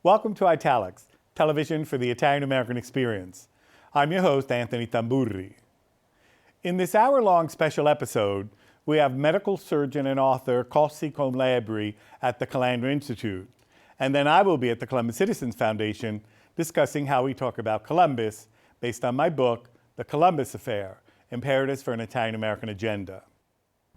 Welcome to Italics, television for the Italian-American experience. I'm your host, Anthony Tamburri. In this hour-long special episode, we have medical surgeon and author Kossi Komla-Ebri at the Calandra Institute. And then I will be at the Columbus Citizens Foundation discussing how we talk about Columbus based on my book, The Columbus Affair, Imperatives for an Italian-American Agenda.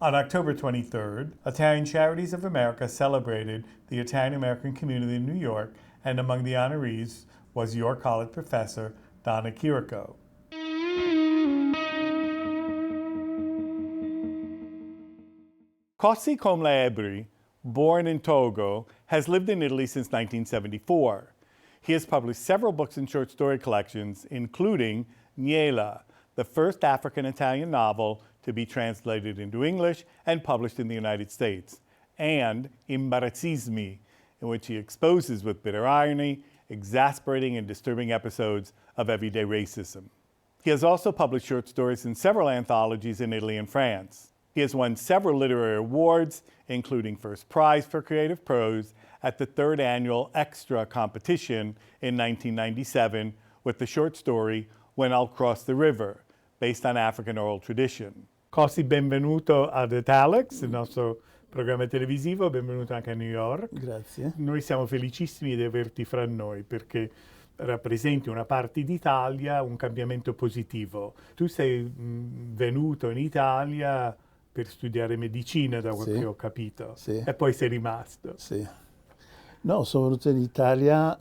On October 23rd, Italian Charities of America celebrated the Italian-American community in New York, and among the honorees was your college professor, Donna Chirico. Kossi Komla-Ebri, born in Togo, has lived in Italy since 1974. He has published several books and short story collections, including Niela, the first African-Italian novel to be translated into English and published in the United States, and Imbarazzismi, in which he exposes with bitter irony exasperating and disturbing episodes of everyday racism. He has also published short stories in several anthologies in Italy and France. He has won several literary awards, including first prize for creative prose at the third annual Extra competition in 1997 with the short story When I'll Cross the River, based on African oral tradition. Kossi, benvenuto ad Italics, il nostro programma televisivo, benvenuto anche a New York. Grazie. Noi siamo felicissimi di averti fra noi perché rappresenti una parte d'Italia, un cambiamento positivo. Tu sei venuto in Italia per studiare medicina, da quel che ho capito, e poi sei rimasto. Sì. No, sono venuto in Italia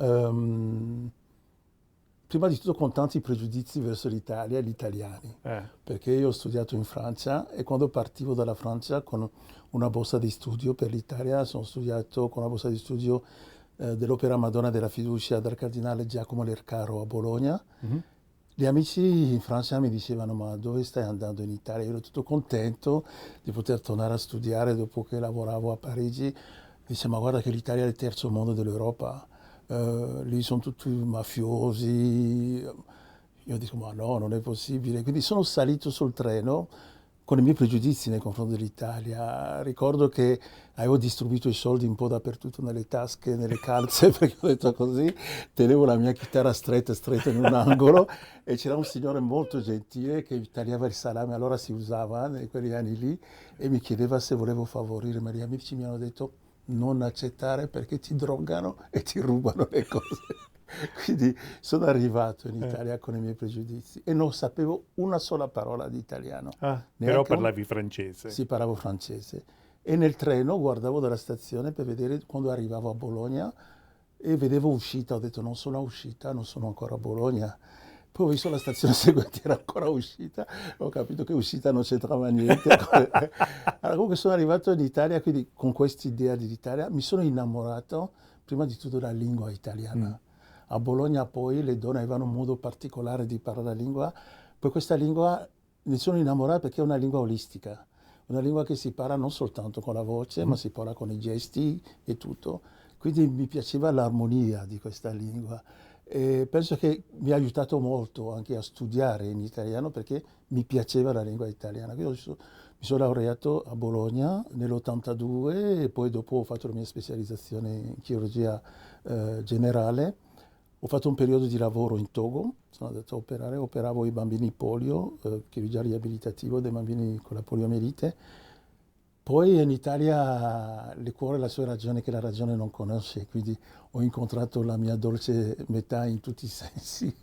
prima di tutto con tanti pregiudizi verso l'Italia e gli italiani, perché io ho studiato in Francia e quando partivo dalla Francia con una borsa di studio per l'Italia, sono studiato con una borsa di studio dell'Opera Madonna della Fiducia dal cardinale Giacomo Lercaro a Bologna. Gli amici in Francia mi dicevano: ma dove stai andando in Italia? Io ero tutto contento di poter tornare a studiare dopo che lavoravo a Parigi. Dice: ma guarda che l'Italia è il terzo mondo dell'Europa. Lì sono tutti mafiosi. Io dico: ma no, non è possibile. Quindi sono salito sul treno con i miei pregiudizi nei confronti dell'Italia. Ricordo che avevo distribuito i soldi un po' dappertutto, nelle tasche, nelle calze, perché ho detto così, tenevo la mia chitarra stretta in un angolo e c'era un signore molto gentile che tagliava il salame, allora si usava in quegli anni lì, e mi chiedeva se volevo favorire, ma gli amici mi hanno detto: non accettare perché ti drogano e ti rubano le cose. Quindi sono arrivato in Italia con i miei pregiudizi e non sapevo una sola parola di italiano. Però parlavi francese. Sì, parlavo francese. E nel treno guardavo dalla stazione per vedere quando arrivavo a Bologna e vedevo uscita. Ho detto: non sono uscita, non sono ancora a Bologna. Poi ho visto la stazione seguente, era ancora uscita, ho capito che uscita non c'entrava niente. Allora, comunque sono arrivato in Italia, quindi con questa idea dell'Italia mi sono innamorato prima di tutto della lingua italiana. A Bologna poi le donne avevano un modo particolare di parlare la lingua, poi questa lingua mi sono innamorato perché è una lingua olistica, una lingua che si parla non soltanto con la voce, ma si parla con i gesti e tutto. Quindi mi piaceva l'armonia di questa lingua. E penso che mi ha aiutato molto anche a studiare in italiano perché mi piaceva la lingua italiana. Quindi mi sono laureato a Bologna nell'82 e poi dopo ho fatto la mia specializzazione in chirurgia generale. Ho fatto un periodo di lavoro in Togo, sono andato a operare, operavo i bambini polio, chirurgia riabilitativa dei bambini con la poliomielite. Poi in Italia il cuore ha la sua ragione che la ragione non conosce, quindi ho incontrato la mia dolce metà in tutti i sensi.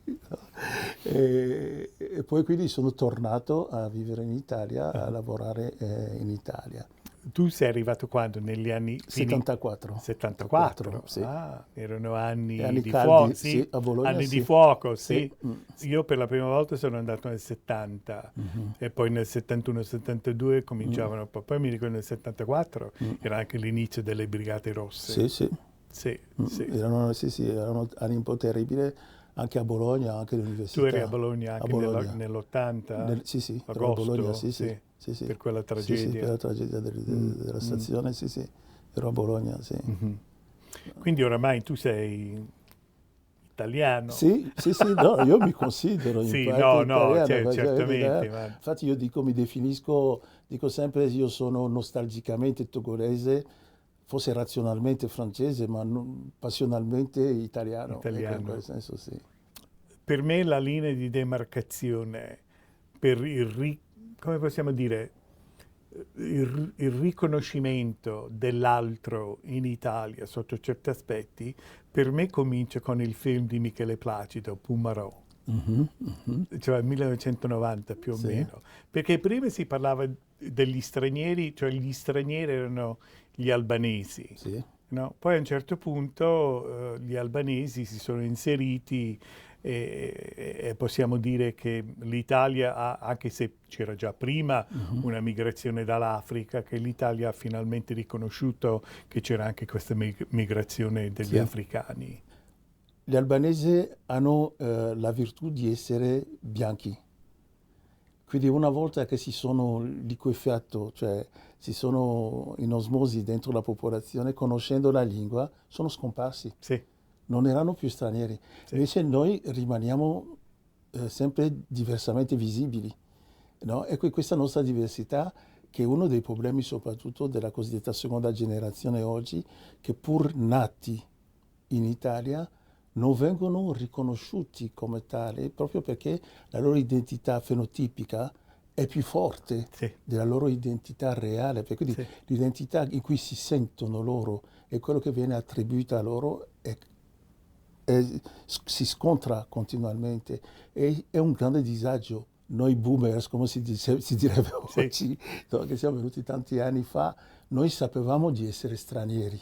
E poi quindi sono tornato a vivere in Italia, a lavorare in Italia. Tu sei arrivato quando? Negli anni 74. 74? Sì. Erano anni di caldi, fuoco, sì, a Bologna, anni sì. di fuoco, sì. Sì. Io per la prima volta sono andato nel 70 e poi nel 71-72 cominciavano, poi mi ricordo nel 74 era anche l'inizio delle Brigate Rosse. Sì. Erano anni un po' terribili anche a Bologna, anche all'università. Tu eri a Bologna anche nell'80? Sì, agosto, ero a Bologna, sì. Per quella tragedia. Sì, per la tragedia della stazione, sì. Ero a Bologna, sì. Quindi oramai tu sei italiano. Sì, no, io mi considero in parte italiano. Certamente. Infatti io mi definisco, dico sempre, io sono nostalgicamente togolese, forse razionalmente francese, ma passionalmente italiano. Ecco, in quel senso sì. Per me la linea di demarcazione per come possiamo dire, il riconoscimento dell'altro in Italia sotto certi aspetti, per me comincia con il film di Michele Placido, Pumarò, cioè 1990 più o meno, perché prima si parlava degli stranieri, cioè gli stranieri erano gli albanesi. Sì. No? Poi a un certo punto gli albanesi si sono inseriti e possiamo dire che l'Italia ha, anche se c'era già prima una migrazione dall'Africa, che l'Italia ha finalmente riconosciuto che c'era anche questa migrazione degli africani. Gli albanesi hanno la virtù di essere bianchi. Quindi una volta che si sono liquefatto, cioè si sono in osmosi dentro la popolazione, conoscendo la lingua, sono scomparsi. Sì. Non erano più stranieri. Sì. Invece noi rimaniamo sempre diversamente visibili. No? E questa nostra diversità, che è uno dei problemi soprattutto della cosiddetta seconda generazione oggi, che pur nati in Italia non vengono riconosciuti come tali, proprio perché la loro identità fenotipica è più forte della loro identità reale, perché quindi l'identità in cui si sentono loro e quello che viene attribuito a loro si scontra continuamente. È un grande disagio. Noi boomers, come si direbbe oggi, che siamo venuti tanti anni fa, noi sapevamo di essere stranieri.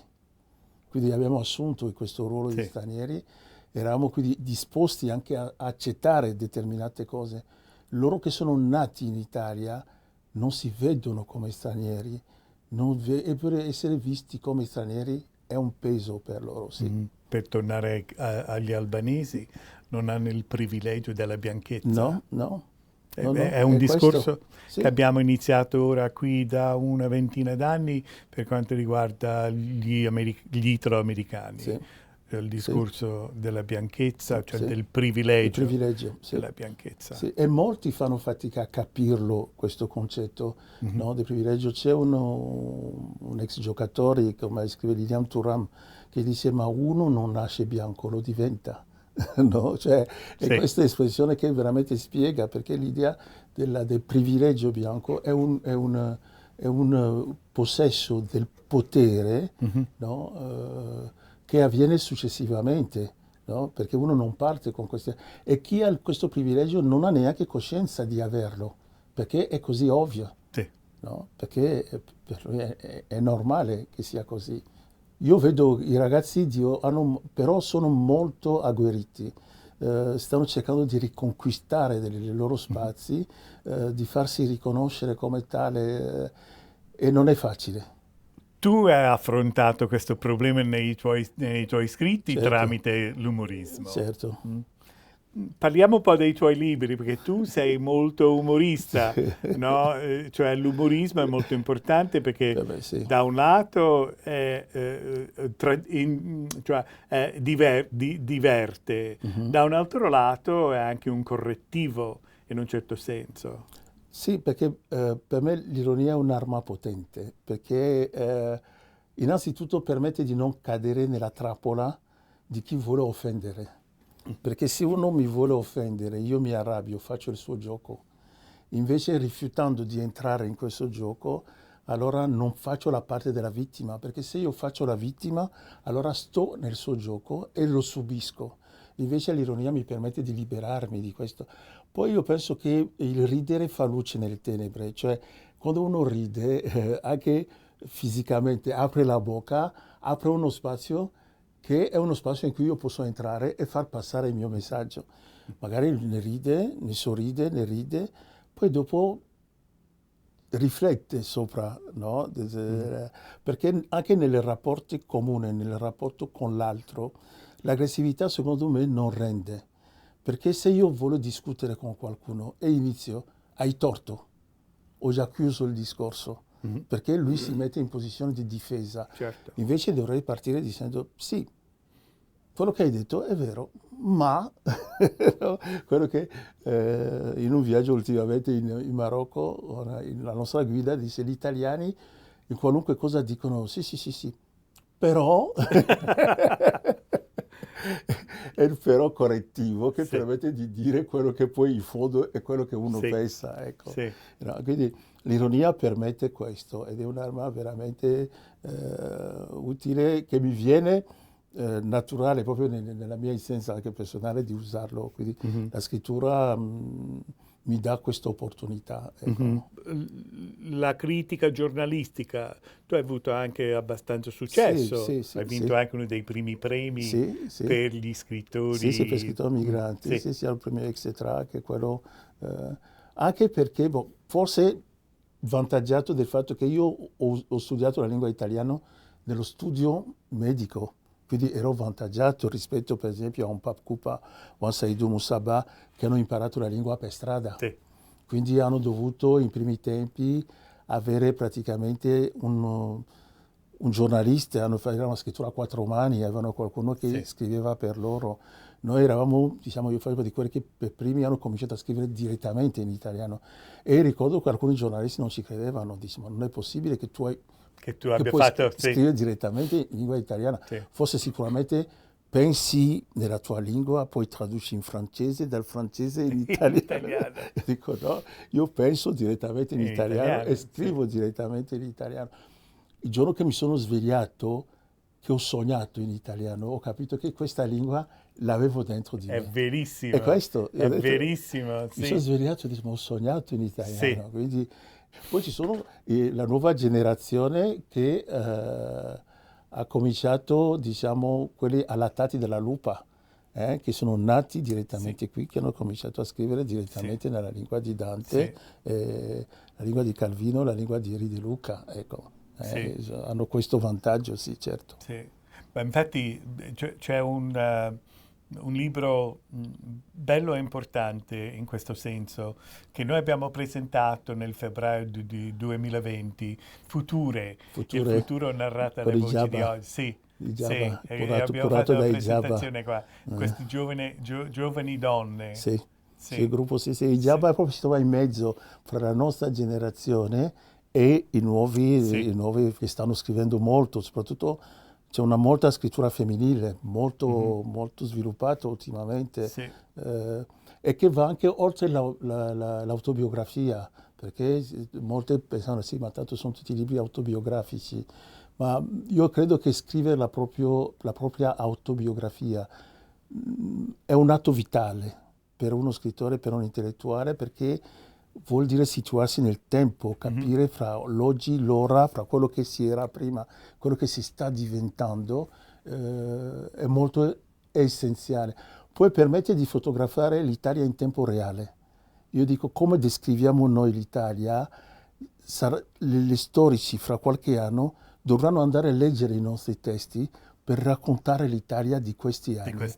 Quindi abbiamo assunto questo ruolo di stranieri, eravamo quindi disposti anche a accettare determinate cose. Loro che sono nati in Italia non si vedono come stranieri, e per essere visti come stranieri è un peso per loro, sì. Per tornare agli albanesi, non hanno il privilegio della bianchezza. No. È un discorso questo, che abbiamo iniziato ora qui da una ventina d'anni per quanto riguarda gli italo-americani. Il discorso della bianchezza, cioè del privilegio della bianchezza. Sì. E molti fanno fatica a capirlo, questo concetto no, del privilegio. C'è un ex giocatore, come scrive Lilian Thuram, che dice: ma uno non nasce bianco, lo diventa. No? Cioè, è questa espressione che veramente spiega perché l'idea del privilegio bianco è un possesso del potere, no? Che avviene successivamente, no? Perché uno non parte con queste... E chi ha questo privilegio non ha neanche coscienza di averlo, perché è così ovvio, no? Perché per lui è normale che sia così. Io vedo i ragazzi però sono molto agguerriti, stanno cercando di riconquistare dei loro spazi, di farsi riconoscere come tale, e non è facile. Tu hai affrontato questo problema nei tuoi scritti tramite l'umorismo. Certo. Parliamo un po' dei tuoi libri, perché tu sei molto umorista, no? Cioè l'umorismo è molto importante perché da un lato diverte, da un altro lato è anche un correttivo in un certo senso. Sì, perché per me l'ironia è un'arma potente, perché innanzitutto permette di non cadere nella trappola di chi vuole offendere. Perché se uno mi vuole offendere, io mi arrabbio, faccio il suo gioco. Invece rifiutando di entrare in questo gioco, allora non faccio la parte della vittima, perché se io faccio la vittima, allora sto nel suo gioco e lo subisco. Invece l'ironia mi permette di liberarmi di questo. Poi io penso che il ridere fa luce nelle tenebre, cioè quando uno ride, anche fisicamente apre la bocca, apre uno spazio che è uno spazio in cui io posso entrare e far passare il mio messaggio. Magari ne ride, ne sorride, ne ride, poi dopo riflette sopra, no? Perché anche nei rapporti comuni, nel rapporto con l'altro, l'aggressività secondo me non rende. Perché se io voglio discutere con qualcuno e inizio, hai torto, ho già chiuso il discorso, perché lui si mette in posizione di difesa. Invece dovrei partire dicendo, sì, quello che hai detto è vero, ma no? Quello che in un viaggio ultimamente in Marocco, la nostra guida dice: gli italiani in qualunque cosa dicono sì, sì, sì, sì, però è il però correttivo che permette di dire quello che poi in fondo è quello che uno pensa, ecco. No, quindi l'ironia permette questo ed è un'arma veramente utile che mi viene naturale proprio nella mia essenza anche personale di usarlo, quindi la scrittura mi dà questa opportunità. Ecco. La critica giornalistica, tu hai avuto anche abbastanza successo, hai vinto anche uno dei primi premi per gli scrittori. Sì, per scrittori migranti, sia il premio Exetra che quello, anche perché forse vantaggiato del fatto che io ho studiato la lingua italiana nello studio medico. Quindi ero avvantaggiato rispetto per esempio a un Pap Kupa o a Saidou Moussaba che hanno imparato la lingua per strada. Quindi hanno dovuto in primi tempi avere praticamente un giornalista, hanno fatto una scrittura a quattro mani, avevano qualcuno che scriveva per loro. Noi eravamo, diciamo, io facevo di quelli che per primi hanno cominciato a scrivere direttamente in italiano. E ricordo che alcuni giornalisti non ci credevano, dicevano non è possibile che tu abbia fatto scrivere direttamente in lingua italiana. Forse sicuramente pensi nella tua lingua, poi traduci in francese, dal francese in italiano. Dico no, io penso direttamente in italiano e scrivo direttamente in italiano. Il giorno che mi sono svegliato, che ho sognato in italiano, ho capito che questa lingua l'avevo dentro di me. È verissimo. E questo è verissimo. Mi sono svegliato e ho detto, ho sognato in italiano. Quindi, poi ci sono la nuova generazione che ha cominciato, diciamo, quelli allattati dalla lupa, che sono nati direttamente qui, che hanno cominciato a scrivere direttamente nella lingua di Dante, la lingua di Calvino, la lingua di Ri di Luca, ecco. Hanno questo vantaggio, sì, certo. Ma infatti c'è un libro bello e importante in questo senso che noi abbiamo presentato nel febbraio di 2020, Future, il futuro narrato dalle voci di oggi. Abbiamo fatto la presentazione qua, queste giovani donne. Il gruppo il Jabba proprio si trova in mezzo fra la nostra generazione e i nuovi che stanno scrivendo molto, soprattutto c'è molta scrittura femminile, molto sviluppata ultimamente, e che va anche oltre l'autobiografia, perché molte pensano sì, ma tanto sono tutti libri autobiografici, ma io credo che scrivere la propria autobiografia è un atto vitale per uno scrittore, per un intellettuale, perché vuol dire situarsi nel tempo, capire fra l'oggi, l'ora, fra quello che si era prima, quello che si sta diventando, è molto essenziale. Poi permette di fotografare l'Italia in tempo reale. Io dico, come descriviamo noi l'Italia, gli storici fra qualche anno dovranno andare a leggere i nostri testi per raccontare l'Italia di questi anni.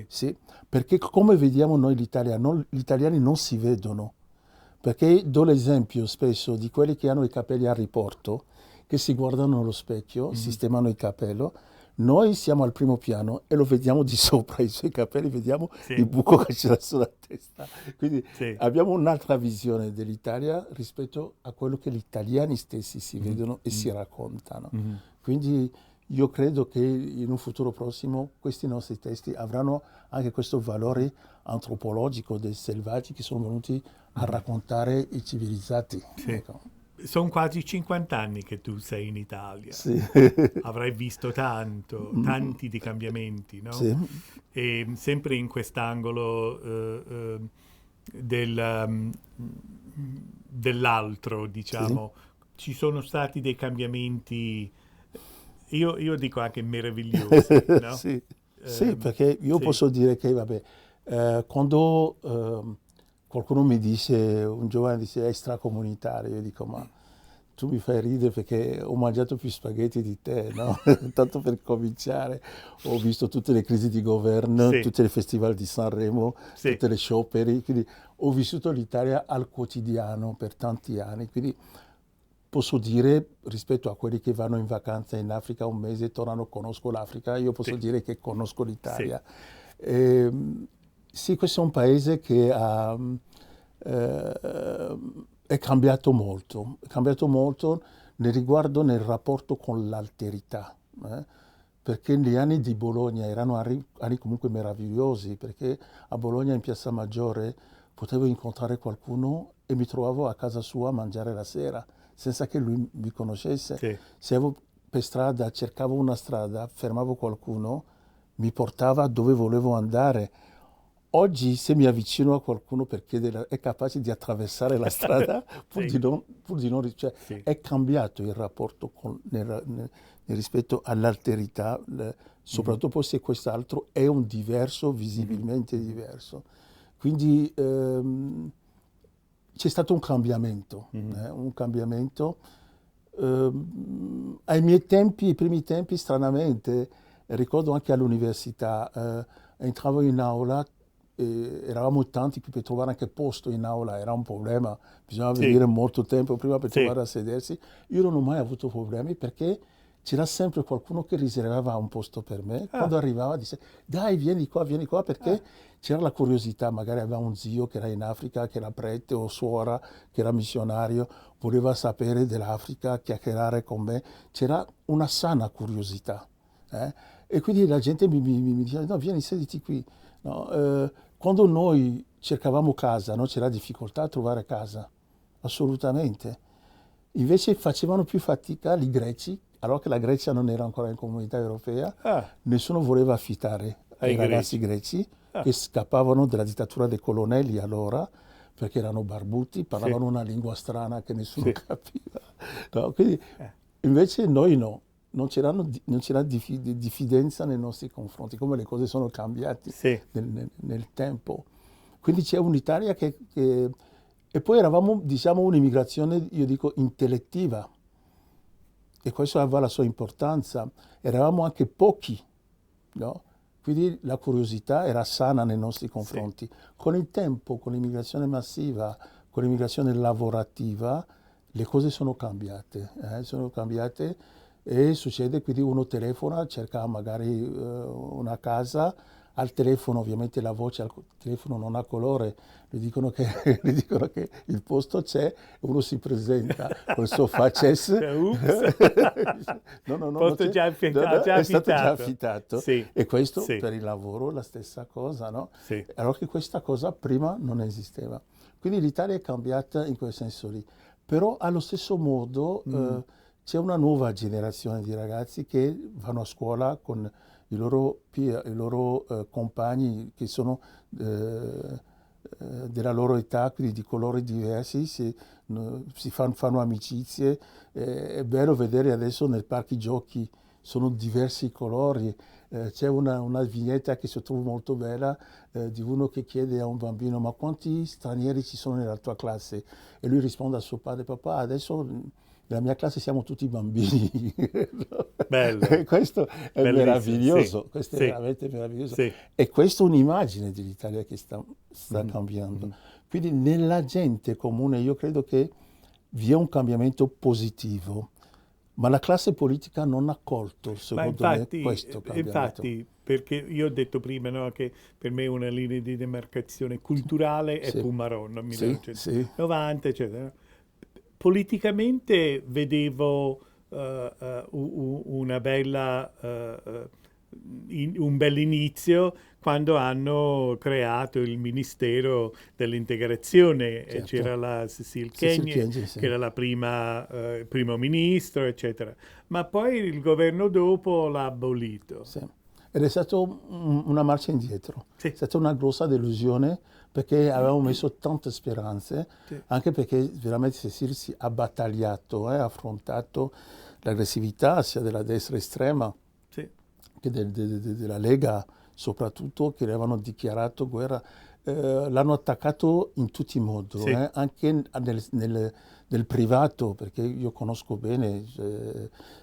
Sì, perché come vediamo noi l'Italia, gli italiani non si vedono. Perché do l'esempio spesso di quelli che hanno i capelli a riporto, che si guardano allo specchio, sistemano il capello. Noi siamo al primo piano e lo vediamo di sopra, i suoi capelli, vediamo il buco che c'è sulla testa. Quindi abbiamo un'altra visione dell'Italia rispetto a quello che gli italiani stessi si vedono e si raccontano. Quindi io credo che in un futuro prossimo questi nostri testi avranno anche questo valore antropologico dei selvaggi che sono venuti a raccontare i civilizzati. Ecco. Sono quasi 50 anni che tu sei in Italia. Avrai visto tanti di cambiamenti, no? E sempre in quest'angolo dell'altro, diciamo, ci sono stati dei cambiamenti, io dico anche meravigliosi, no? Sì, perché io posso dire che, vabbè, quando qualcuno mi dice, un giovane dice è extracomunitario, io dico ma tu mi fai ridere perché ho mangiato più spaghetti di te, no? Tanto per cominciare, ho visto tutte le crisi di governo, tutti i festival di Sanremo, tutte le scioperi, quindi ho vissuto l'Italia al quotidiano per tanti anni, quindi posso dire, rispetto a quelli che vanno in vacanza in Africa un mese, tornano, conosco l'Africa, io posso dire che conosco l'Italia. Sì, questo è un paese che è cambiato molto nel rapporto con l'alterità. perché gli anni di Bologna erano anni comunque meravigliosi, perché a Bologna in Piazza Maggiore potevo incontrare qualcuno e mi trovavo a casa sua a mangiare la sera, senza che lui mi conoscesse. Sì. Se avevo per strada, cercavo una strada, fermavo qualcuno, mi portava dove volevo andare. Oggi se mi avvicino a qualcuno per chiedere, è capace di attraversare la strada pur Sì. di non cioè, Sì. è cambiato il rapporto rispetto all'alterità, soprattutto se quest'altro è un diverso, visibilmente diverso. Quindi c'è stato un cambiamento, un cambiamento. Ai miei tempi, ai primi tempi, stranamente, ricordo anche all'università, entravo in aula, eravamo tanti per trovare anche posto in aula, era un problema, bisognava Sì. venire molto tempo prima per Sì. trovare a sedersi. Io non ho mai avuto problemi perché c'era sempre qualcuno che riservava un posto per me. Quando arrivava dice, dai, vieni qua, perché c'era la curiosità, magari aveva un zio che era in Africa, che era prete, o suora che era missionario, voleva sapere dell'Africa, chiacchierare con me. C'era una sana curiosità. E quindi la gente mi diceva, no, vieni, sediti qui. No, quando noi cercavamo casa, no, c'era difficoltà a trovare casa, assolutamente. Invece facevano più fatica i greci, allora che la Grecia non era ancora in comunità europea, nessuno voleva affittare ai ragazzi greci che scappavano dalla dittatura dei colonnelli allora, perché erano barbuti, parlavano una lingua strana che nessuno capiva. No, quindi, invece noi no. Non c'era diffidenza nei nostri confronti, come le cose sono cambiate nel tempo. Quindi c'è un'Italia e poi eravamo, diciamo, un'immigrazione, io dico, intellettiva. E questo aveva la sua importanza. Eravamo anche pochi, no? Quindi la curiosità era sana nei nostri confronti. Con il tempo, con l'immigrazione massiva, con l'immigrazione lavorativa, le cose sono cambiate. E succede, quindi uno telefona, cerca magari una casa, al telefono ovviamente la voce al telefono non ha colore, gli dicono che il posto c'è, uno si presenta col suo faces. no, posto già affittato. È stato già affittato. Sì. E questo per il lavoro la stessa cosa, no? Sì. Allora che questa cosa prima non esisteva. Quindi l'Italia è cambiata in quel senso lì. Però allo stesso modo c'è una nuova generazione di ragazzi che vanno a scuola con i loro compagni che sono della loro età, quindi di colori diversi, fanno amicizie. È bello vedere adesso nei parchi giochi sono diversi i colori. C'è una vignetta che si trova molto bella di uno che chiede a un bambino: ma quanti stranieri ci sono nella tua classe? E lui risponde a suo padre: papà, adesso nella mia classe siamo tutti bambini. Bello. Questo è meraviglioso, sì. questo è veramente meraviglioso. Sì. E questa è un'immagine dell'Italia che sta cambiando. Quindi nella gente comune io credo che vi è un cambiamento positivo, ma la classe politica non ha colto, secondo me, questo cambiamento. Infatti, perché io ho detto prima, no, che per me una linea di demarcazione culturale è Pumaron, 1990, eccetera. Politicamente vedevo un bel inizio quando hanno creato il Ministero dell'integrazione. Certo. C'era la Cécile Kyenge, che era la primo ministro, eccetera. Ma poi il governo dopo l'ha abolito. Sì. Ed è stata una marcia indietro, è stata una grossa delusione, perché avevamo messo tante speranze, anche perché veramente Cécile si ha battagliato, ha affrontato l'aggressività sia della destra estrema che della Lega, soprattutto, che avevano dichiarato guerra. L'hanno attaccato in tutti i modi, anche nel privato, perché io conosco bene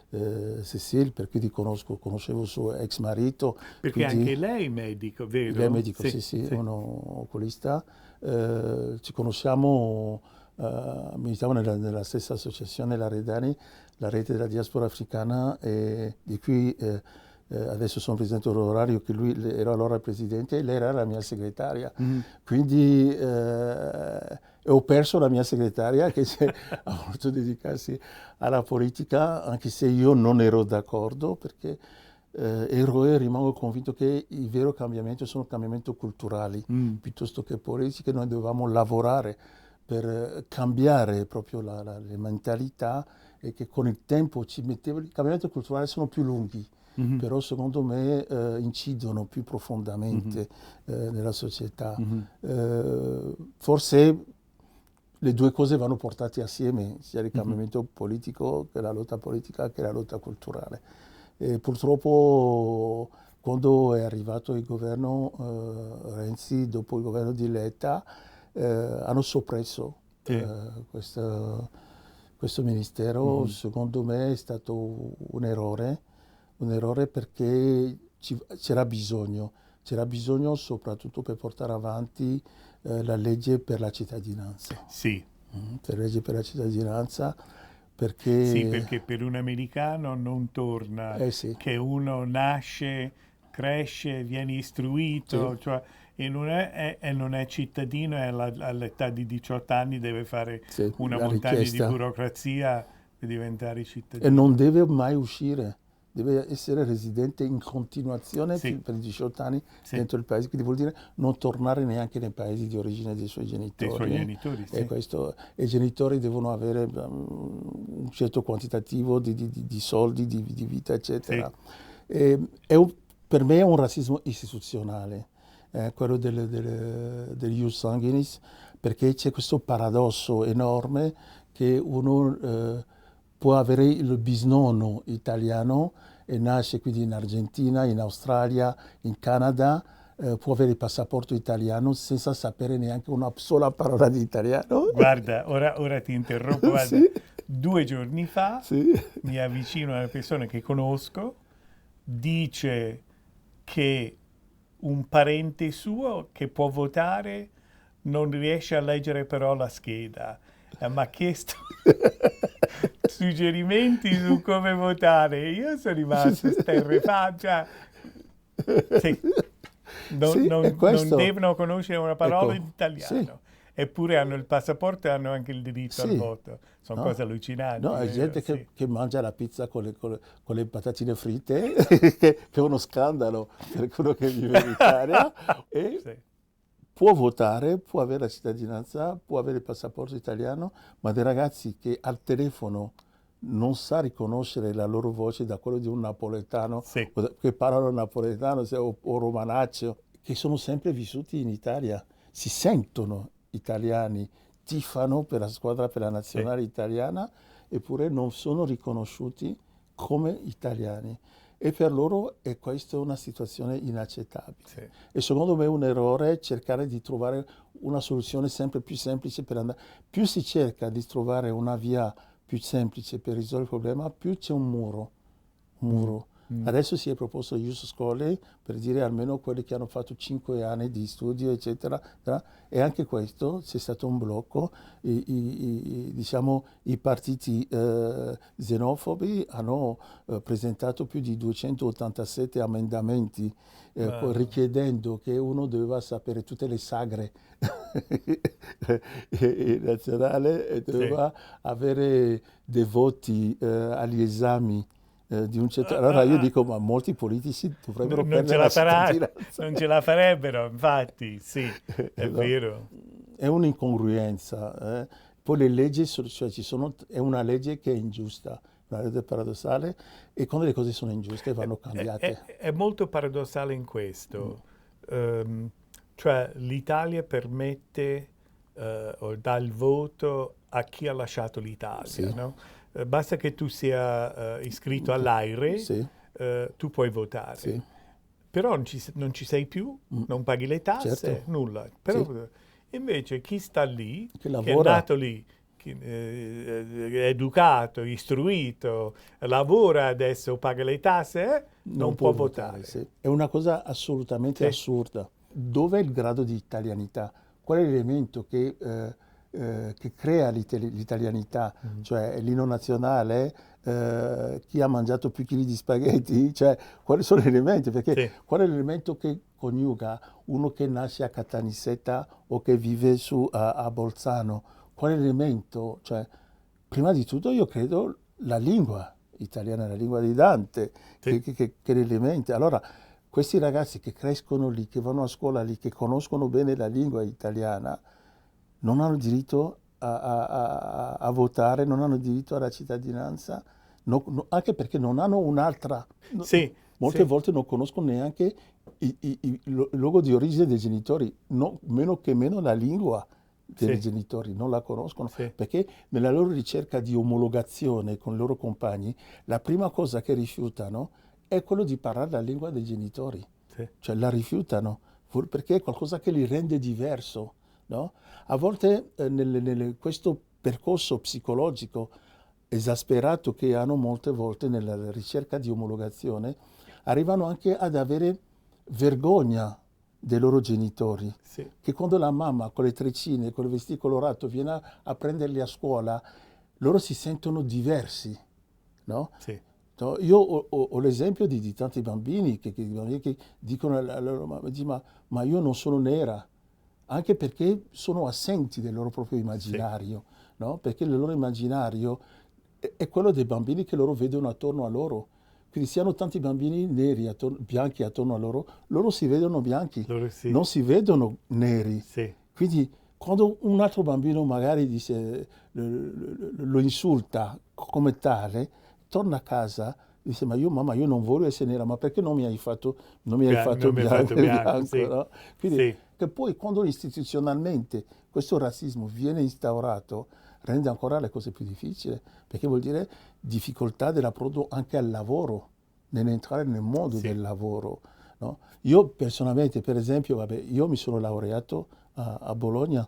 Cécile, perché conoscevo il suo ex marito. Perché anche lei è medico, vero? Lei è medico, sì. Uno oculista. Ci conosciamo, militiamo nella stessa associazione, la Redani, la rete della diaspora africana, e di cui adesso sono presidente onorario, che lui era allora presidente e lei era la mia segretaria. Quindi ho perso la mia segretaria che ha voluto dedicarsi alla politica, anche se io non ero d'accordo, perché rimango convinto che i veri cambiamenti sono cambiamenti culturali, piuttosto che politici, che noi dovevamo lavorare per cambiare proprio le mentalità e che con il tempo i cambiamenti culturali sono più lunghi, però secondo me incidono più profondamente nella società. Forse le due cose vanno portate assieme, sia il cambiamento politico che la lotta politica che la lotta culturale. E purtroppo quando è arrivato il governo Renzi, dopo il governo di Letta, hanno soppresso questo ministero. Secondo me è stato un errore perché c'era bisogno soprattutto per portare avanti la legge per la cittadinanza. Sì. Per legge per la cittadinanza, perché... Sì, perché per un americano non torna che uno nasce, cresce, viene istruito, cioè, e non è cittadino e all'età di 18 anni deve fare una montagna di burocrazia per diventare cittadino. E non deve mai uscire. Deve essere residente in continuazione per 18 anni dentro il paese, quindi vuol dire non tornare neanche nei paesi di origine dei suoi genitori. Dei suoi genitori, E i genitori devono avere un certo quantitativo di soldi, di vita, eccetera. Per me è un razzismo istituzionale, quello degli ius sanguinis, perché c'è questo paradosso enorme che uno può avere il bisnonno italiano e nasce quindi in Argentina, in Australia, in Canada, può avere il passaporto italiano senza sapere neanche una sola parola di italiano. Guarda, ora ti interrompo. Guarda, 2 giorni fa mi avvicino a una persona che conosco, dice che un parente suo che può votare non riesce a leggere però la scheda. Mi ha chiesto suggerimenti su come votare. Io sono rimasto sterrefatto. Non devono conoscere una parola di italiano. Eppure hanno il passaporto e hanno anche il diritto al voto. Sono cose allucinanti. No, è gente che mangia la pizza con le patatine fritte, che è uno scandalo per quello che vive in Italia. Può votare, può avere la cittadinanza, può avere il passaporto italiano, ma dei ragazzi che al telefono non sa riconoscere la loro voce da quello di un napoletano, che parlano napoletano o romanaccio, che sono sempre vissuti in Italia, si sentono italiani, tifano per la squadra, per la nazionale italiana, eppure non sono riconosciuti come italiani. E per loro è questa una situazione inaccettabile. E secondo me è un errore cercare di trovare una soluzione sempre più semplice per andare. Più si cerca di trovare una via più semplice per risolvere il problema, più c'è un muro. Adesso si è proposto Ius Scholae per dire almeno quelli che hanno fatto 5 anni di studio, eccetera, e anche questo c'è stato un blocco. Diciamo, i partiti xenofobi hanno presentato più di 287 emendamenti richiedendo che uno doveva sapere tutte le sagre nazionali e doveva avere dei voti agli esami di un certo... Allora io dico, ma molti politici dovrebbero prendere la cittadinanza. Non ce la farebbero, infatti, è vero. È un'incongruenza. Poi le leggi, cioè è una legge che è ingiusta, una legge paradossale, e quando le cose sono ingiuste vanno cambiate. È molto paradossale in questo. Cioè l'Italia permette o dà il voto a chi ha lasciato l'Italia, no? Basta che tu sia iscritto all'AIRE, tu puoi votare. Però non ci sei più, non paghi le tasse, nulla. Però, invece chi sta lì, che è nato lì, è educato, istruito, lavora adesso, paga le tasse, non può votare. È una cosa assolutamente assurda. Dov'è il grado di italianità? Qual è l'elemento che crea l'italianità? Cioè l'inno nazionale, chi ha mangiato più chili di spaghetti? Cioè, quali sono gli elementi? Perché qual è l'elemento che coniuga uno che nasce a Caltanissetta o che vive a Bolzano? Qual è l'elemento? Cioè, prima di tutto io credo la lingua. italiana è la lingua di Dante, Sì. che l'elemento. Allora, questi ragazzi che crescono lì, che vanno a scuola lì, che conoscono bene la lingua italiana, non hanno diritto a votare, non hanno diritto alla cittadinanza, anche perché non hanno un'altra. Sì, Molte sì, volte non conoscono neanche il luogo di origine dei genitori, meno che meno la lingua dei sì, genitori, non la conoscono, sì, perché nella loro ricerca di omologazione con i loro compagni, la prima cosa che rifiutano è quello di parlare la lingua dei genitori, sì, cioè la rifiutano, perché è qualcosa che li rende diverso, no? A volte questo percorso psicologico esasperato che hanno molte volte nella ricerca di omologazione, arrivano anche ad avere vergogna dei loro genitori, sì, che quando la mamma con le treccine, con il vestito colorato viene a prenderli a scuola, loro si sentono diversi, no? sì, No, io ho l'esempio di tanti bambini che dicono alla loro mamma, ma io non sono nera, anche perché sono assenti del loro proprio sì, immaginario, no? Perché il loro immaginario è quello dei bambini che loro vedono attorno a loro. Quindi se hanno tanti bambini neri, bianchi attorno a loro, loro si vedono bianchi, loro sì, non si vedono neri. sì, Quindi quando un altro bambino magari lo insulta come tale, torna a casa e dice, ma io mamma, io non voglio essere nera, ma perché non mi hai fatto non mi hai fatto bianco, bianco, sì, no? Quindi, sì, che poi quando istituzionalmente questo razzismo viene instaurato, rende ancora le cose più difficili, perché vuol dire difficoltà dell'approdo anche al lavoro, nell'entrare nel mondo sì, del lavoro, no? Io personalmente, per esempio, vabbè, io mi sono laureato a Bologna.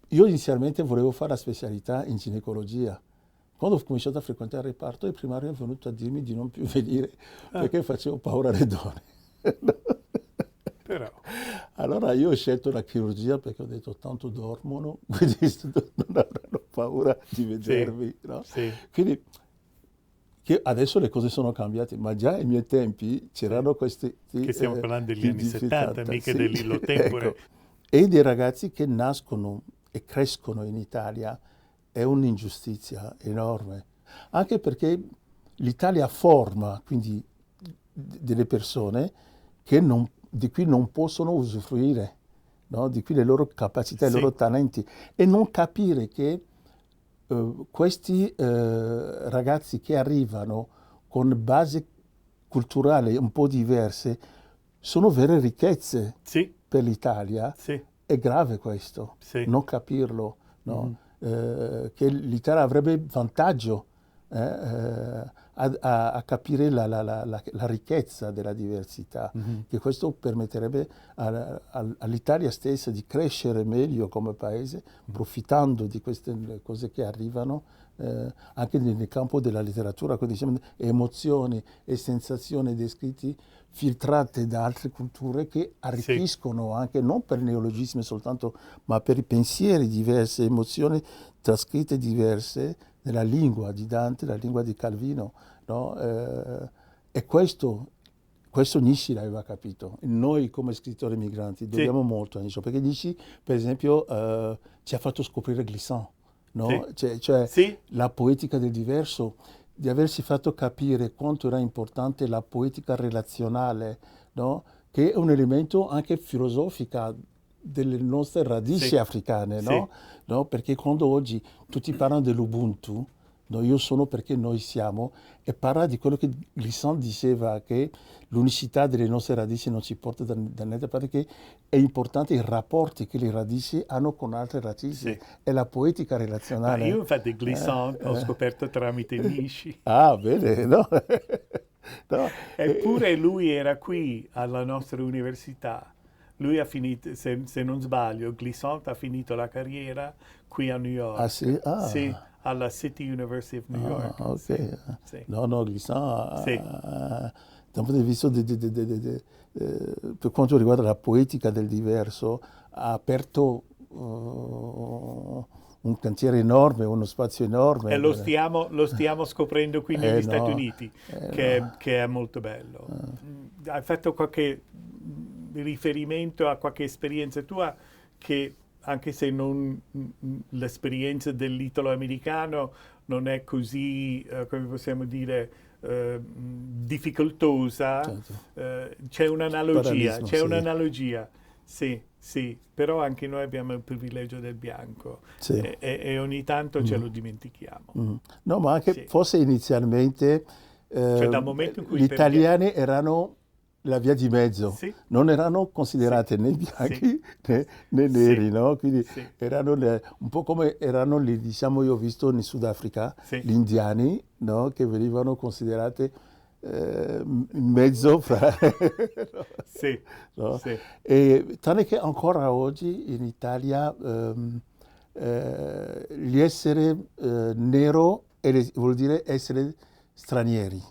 Io inizialmente volevo fare la specialità in ginecologia. Quando ho cominciato a frequentare il reparto, il primario è venuto a dirmi di non più venire ah, perché facevo paura alle donne. però, Allora io ho scelto la chirurgia perché ho detto tanto dormono, quindi non avranno paura di sì, vedermi, no? sì, Quindi che adesso le cose sono cambiate, ma già ai miei tempi sì, c'erano questi che stiamo parlando degli anni 70, difficoltà, mica sì, dell'illo tempore, ecco. E dei ragazzi che nascono e crescono in Italia è un'ingiustizia enorme, anche perché l'Italia forma quindi delle persone di cui non possono usufruire, no? Di cui le loro capacità, i loro sì, talenti, e non capire che questi ragazzi che arrivano con basi culturali un po' diverse sono vere ricchezze sì, per l'Italia. sì, È grave questo, sì, non capirlo, no? mhm, Che l'Italia avrebbe vantaggio a capire la ricchezza della diversità, mhm, che questo permetterebbe all'Italia stessa di crescere meglio come paese, profittando di queste cose che arrivano, anche nel campo della letteratura, quindi diciamo, emozioni e sensazioni descritti filtrate da altre culture che sì, arricchiscono anche non per neologismi soltanto, ma per i pensieri diversi, emozioni trascritte diverse nella lingua di Dante, la lingua di Calvino, no? E questo Nishi l'aveva capito. Noi come scrittori migranti sì, dobbiamo molto a Nishi, perché Nishi, per esempio, ci ha fatto scoprire Glissant, no? sì, Cioè sì, la poetica del diverso, di aversi fatto capire quanto era importante la poetica relazionale, no? Che è un elemento anche filosofico delle nostre radici sì, africane, sì, no? No? Perché quando oggi tutti parlano dell'Ubuntu, no? Io sono perché noi siamo, e parla di quello che Glissant diceva, che l'unicità delle nostre radici non ci porta da niente, perché è importante i rapporti che le radici hanno con altre radici, sì. è la poetica Ma io relazionale. infatti Eh, Glissant ho eh. scoperto tramite Nishi. Ah, bene, no? No, Eppure lui era qui alla nostra università. Lui ha finito, se non sbaglio, Glissant ha finito la carriera qui a New ah York. sì, Sì, alla City University of New York. ok. Sì, sì, No, no, Glissant, sì, da un punto di vista per quanto riguarda la poetica del diverso, ha aperto un cantiere enorme, uno spazio e enorme. lo stiamo scoprendo qui negli Stati No, Uniti, no. che è molto bello. Hai fatto qualche riferimento a qualche esperienza tua che, anche se non l'esperienza dell'italo-americano, non è così, come possiamo dire, difficoltosa. Certo. C'è un'analogia, Parallelismo, c'è sì. un'analogia. Sì, sì, però anche noi abbiamo il privilegio del bianco Sì. e ogni tanto ce lo dimentichiamo. No, ma anche Sì. forse inizialmente Cioè dal momento in cui gli italiani erano la via di mezzo, Sì. non erano considerati né bianchi né neri, Sì. no? Quindi Sì. erano un po' come erano lì, diciamo, io ho visto in Sudafrica, Sì. gli indiani, no? Che venivano considerati in mezzo fra... Sì. no? Sì. E tanto che ancora oggi in Italia l'essere nero vuol dire essere stranieri,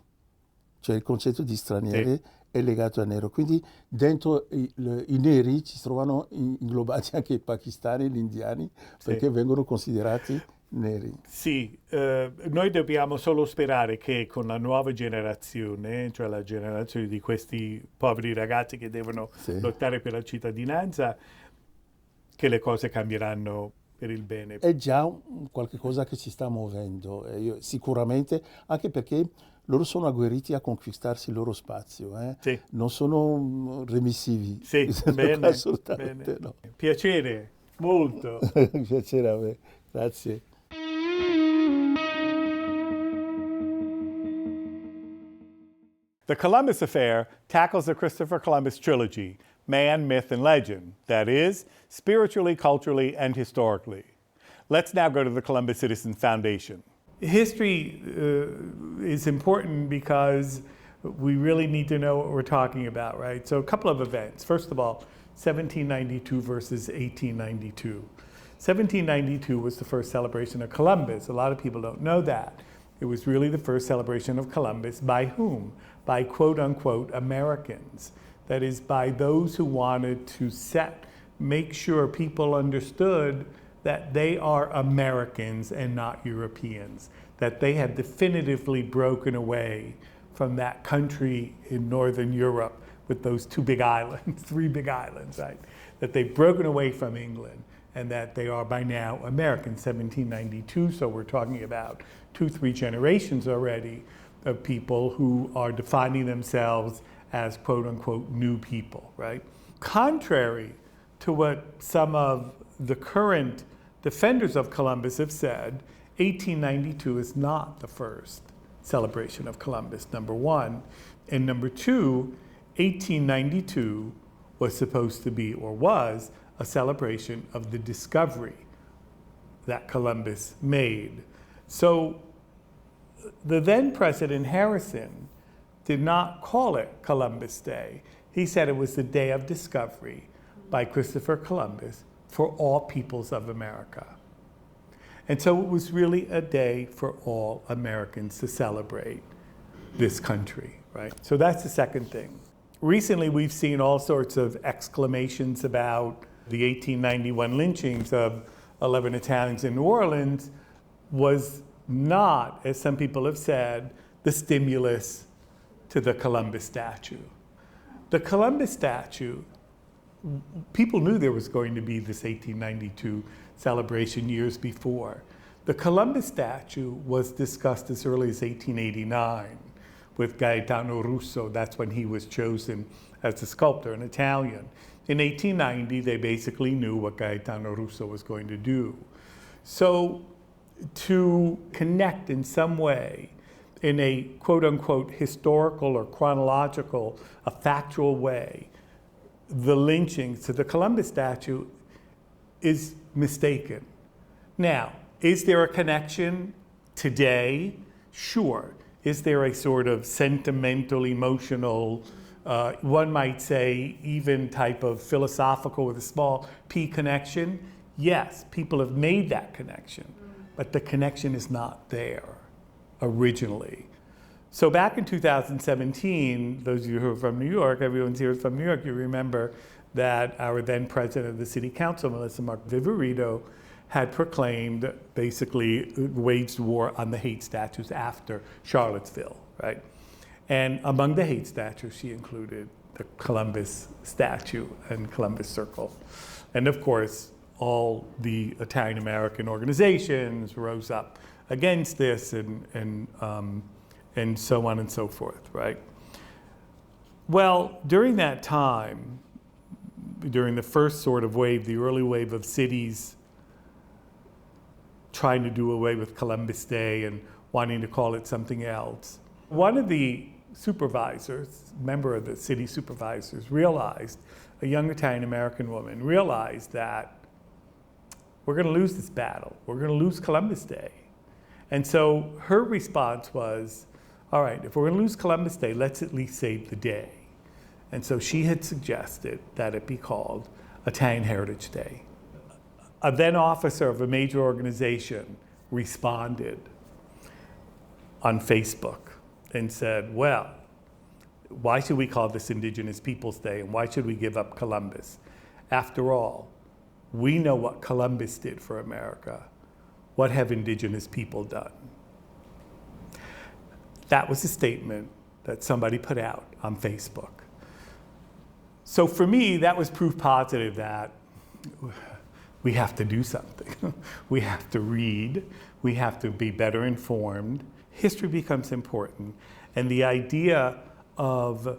cioè il concetto di stranieri Sì. è legato a nero, quindi dentro i neri ci trovano inglobati anche i pakistani, gli indiani, perché vengono considerati neri. Sì, noi dobbiamo solo sperare che con la nuova generazione, cioè la generazione di questi poveri ragazzi che devono lottare per la cittadinanza, che le cose cambieranno per il bene. È già qualche cosa che si sta muovendo, sicuramente, anche perché loro sono agguerriti a conquistarsi il loro spazio, Sì. non sono remissivi. Sì, bene, assolutamente bene. no. Piacere, molto. Piacere a me, grazie. The Columbus Affair tackles the Christopher Columbus trilogy, man, myth, and legend. That is, spiritually, culturally, and historically. Let's now go to the Columbus Citizens Foundation. History is important because we really need to know what we're talking about, right? So a couple of events. First of all, 1792 versus 1892. 1792 was the first celebration of Columbus. A lot of people don't know that. It was really the first celebration of Columbus by whom? By quote unquote Americans. That is, by those who wanted to make sure people understood that they are Americans and not Europeans, that they had definitively broken away from that country in Northern Europe with those two big islands, three big islands, right? That they've broken away from England and that they are by now Americans, 1792, so we're talking about 2-3 generations already of people who are defining themselves as quote unquote new people, right? Contrary to what some of the current defenders of Columbus have said, 1892 is not the first celebration of Columbus, number one. And number two, 1892 was supposed to be, or was, a celebration of the discovery that Columbus made. So the then President Harrison did not call it Columbus Day. He said it was the day of discovery by Christopher Columbus for all peoples of America. And so it was really a day for all Americans to celebrate this country, right? So that's the second thing. Recently, we've seen all sorts of exclamations about the 1891 lynchings of 11 Italians in New Orleans was not, as some people have said, the stimulus to the Columbus statue. The Columbus statue, people knew there was going to be this 1892 celebration years before. The Columbus statue was discussed as early as 1889 with Gaetano Russo. That's when he was chosen as the sculptor, an Italian. In 1890, they basically knew what Gaetano Russo was going to do. So to connect in some way, in a quote unquote historical or chronological, a factual way, the lynchings to the Columbus statue is mistaken. Now, is there a connection today? Sure. Is there a sort of sentimental, emotional, one might say even type of philosophical with a small p connection? Yes, people have made that connection, but the connection is not there originally. So back in 2017, those of you who are from New York, everyone's here from New York, you remember that our then president of the city council, Melissa Mark Viverito, had proclaimed, basically waged war on the hate statues after Charlottesville, right? And among the hate statues, she included the Columbus statue and Columbus Circle. And of course, all the Italian American organizations rose up against this, and so on and so forth, right? Well, during that time, during the first sort of wave, the early wave of cities trying to do away with Columbus Day and wanting to call it something else, one of the supervisors, member of the city supervisors, realized, a young Italian-American woman, realized that we're going to lose this battle. We're going to lose Columbus Day. And so her response was, all right, if we're going to lose Columbus Day, let's at least save the day. And so she had suggested that it be called Italian Heritage Day. A then officer of a major organization responded on Facebook and said, well, why should we call this Indigenous Peoples Day, and why should we give up Columbus? After all, we know what Columbus did for America. What have Indigenous people done? That was a statement that somebody put out on Facebook. So for me, that was proof positive that we have to do something. We have to read. We have to be better informed. History becomes important. And the idea of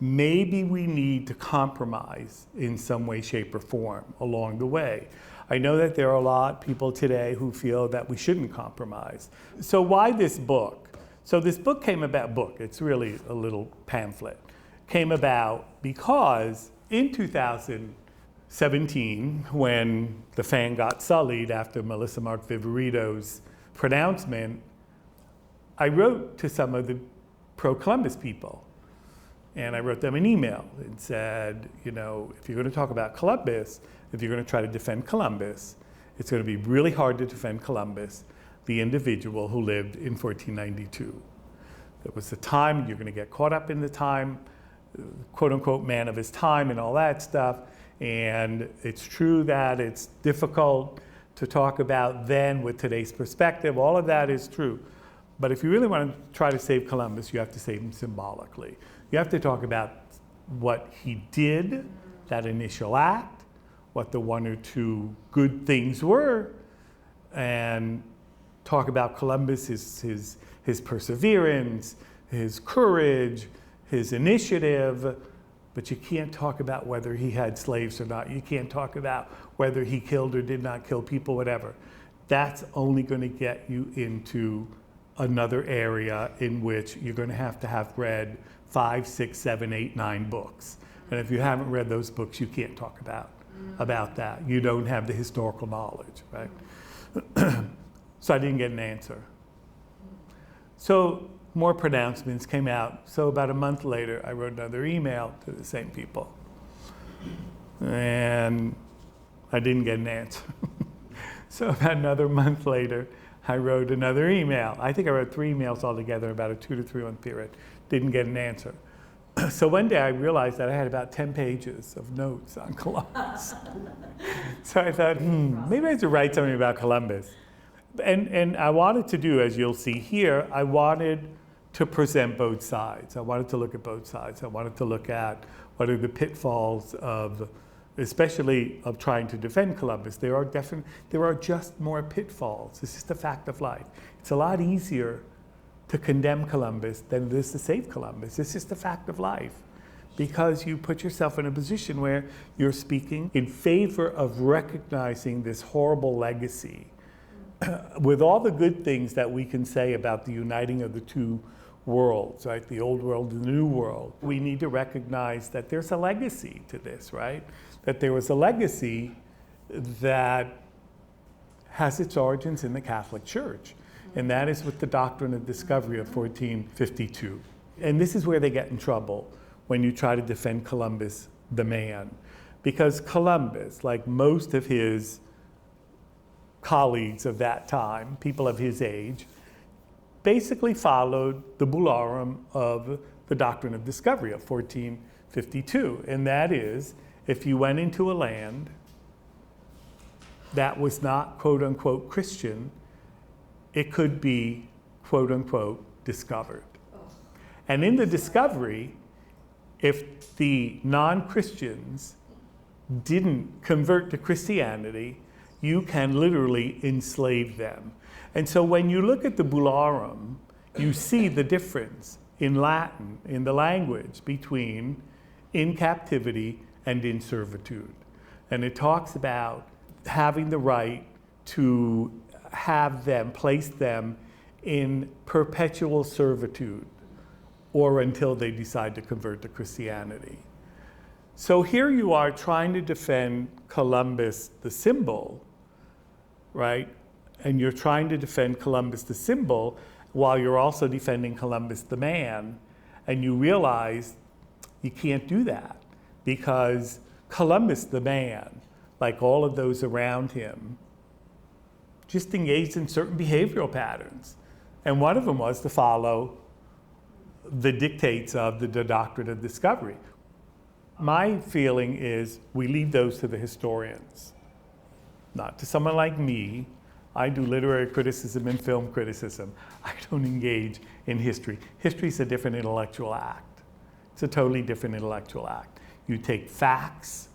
maybe we need to compromise in some way, shape, or form along the way. I know that there are a lot of people today who feel that we shouldn't compromise. So why this book? So this book came about, it's really a little pamphlet, came about because in 2017, when the fan got sullied after Melissa Mark Viverito's pronouncement, I wrote to some of the pro-Columbus people. And I wrote them an email and said, you know, if you're going to talk about Columbus, if you're going to try to defend Columbus, it's going to be really hard to defend Columbus, the individual who lived in 1492. There was a time, you're going to get caught up in the time, quote unquote, man of his time and all that stuff. And it's true that it's difficult to talk about then with today's perspective. All of that is true. But if you really want to try to save Columbus, you have to save him symbolically. You have to talk about what he did, that initial act, what the one or two good things were, and talk about Columbus, his perseverance, his courage, his initiative, but you can't talk about whether he had slaves or not. You can't talk about whether he killed or did not kill people, whatever. That's only going to get you into another area in which you're going to have read 5, 6, 7, 8, 9 books. And if you haven't read those books, you can't talk about that. You don't have the historical knowledge, right? So I didn't get an answer. So more pronouncements came out. So about a month later, I wrote another email to the same people. And I didn't get an answer. So about another month later, I wrote another email. I think I wrote 3 emails altogether in about a 2 to 3 month period. Didn't get an answer. So one day I realized that I had about 10 pages of notes on Columbus. So I thought, maybe I should write something about Columbus. And I wanted to do, as you'll see here, I wanted to present both sides. I wanted to look at both sides. I wanted to look at what are the pitfalls of, especially of trying to defend Columbus. There are just more pitfalls. It's just a fact of life. It's a lot easier to condemn Columbus than it is to save Columbus. It's just a fact of life, because you put yourself in a position where you're speaking in favor of recognizing this horrible legacy with all the good things that we can say about the uniting of the two worlds, right? The old world and the new world. We need to recognize that there's a legacy to this, right? That there was a legacy that has its origins in the Catholic Church. And that is with the doctrine of discovery of 1452. And this is where they get in trouble when you try to defend Columbus, the man. Because Columbus, like most of his colleagues of that time, people of his age, basically followed the bullorum of the doctrine of discovery of 1452. And that is, if you went into a land that was not quote unquote Christian, it could be quote unquote discovered. And in the discovery, if the non-Christians didn't convert to Christianity, you can literally enslave them. And so when you look at the Bullarum, you see the difference in Latin, in the language, between in captivity and in servitude. And it talks about having the right to have them, place them in perpetual servitude, or until they decide to convert to Christianity. So here you are trying to defend Columbus, the symbol, right? And you're trying to defend Columbus, the symbol, while you're also defending Columbus, the man. And you realize you can't do that, because Columbus, the man, like all of those around him, just engaged in certain behavioral patterns. And one of them was to follow the dictates of the doctrine of discovery. My feeling is we leave those to the historians, not to someone like me. I do literary criticism and film criticism. I don't engage in history. History is a different intellectual act. It's a totally different intellectual act. You take facts,